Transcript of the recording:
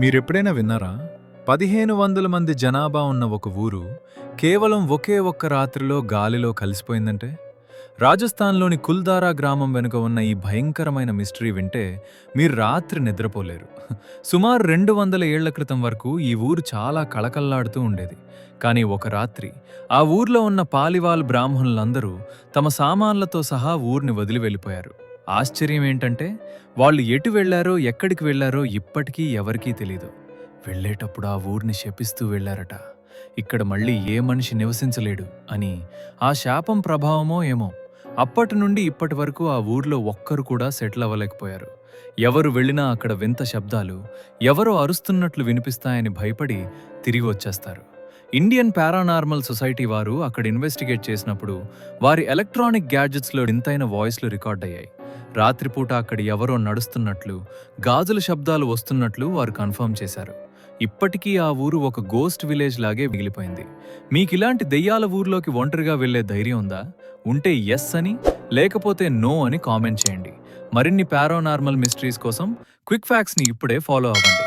మీరెప్పుడైనా విన్నారా? 1500 మంది జనాభా ఉన్న ఒక ఊరు కేవలం ఒకే ఒక్క రాత్రిలో గాలిలో కలిసిపోయిందంటే? రాజస్థాన్లోని కుల్దారా గ్రామం వెనుక ఉన్న ఈ భయంకరమైన మిస్టరీ వింటే మీరు రాత్రి నిద్రపోలేరు. సుమారు 200 ఏళ్ల క్రితం వరకు ఈ ఊరు చాలా కళకళ్లాడుతూ ఉండేది. కానీ ఒక రాత్రి ఆ ఊర్లో ఉన్న పాలివాల్ బ్రాహ్మణులందరూ తమ సామాన్లతో సహా ఊరిని వదిలి వెళ్ళిపోయారు. ఆశ్చర్యం ఏంటంటే వాళ్ళు ఎటు వెళ్లారో ఎక్కడికి వెళ్లారో ఇప్పటికీ ఎవరికీ తెలీదు. వెళ్ళేటప్పుడు ఆ ఊరిని శపిస్తూ వెళ్లారట. ఇక్కడ మళ్ళీ ఏ మనిషి నివసించలేడు అని. ఆ శాపం ప్రభావమో ఏమో అప్పటి నుండి ఇప్పటి వరకు ఆ ఊర్లో ఒక్కరు కూడా సెటిల్ అవ్వలేకపోయారు. ఎవరు వెళ్ళినా అక్కడ వింత శబ్దాలు, ఎవరో అరుస్తున్నట్లు వినిపిస్తాయని భయపడి తిరిగి వచ్చేస్తారు. ఇండియన్ పారానార్మల్ సొసైటీ వారు అక్కడ ఇన్వెస్టిగేట్ చేసినప్పుడు వారి ఎలక్ట్రానిక్ గ్యాడ్జెట్స్లో వింతైన వాయిస్లు రికార్డ్ అయ్యాయి. రాత్రిపూట అక్కడ ఎవరో నడుస్తున్నట్లు, గాజుల శబ్దాలు వస్తున్నట్లు వారు కన్ఫర్మ్ చేశారు. ఇప్పటికీ ఆ ఊరు ఒక గోస్ట్ విలేజ్ లాగే మిగిలిపోయింది. మీకిలాంటి దెయ్యాల ఊర్లోకి ఒంటరిగా వెళ్లే ధైర్యం ఉందా? ఉంటే ఎస్ అని, లేకపోతే నో అని కామెంట్ చేయండి. మరిన్ని పారానార్మల్ మిస్టరీస్ కోసం క్విక్ ఫ్యాక్ట్స్ని ఇప్పుడే ఫాలో అవ్వండి.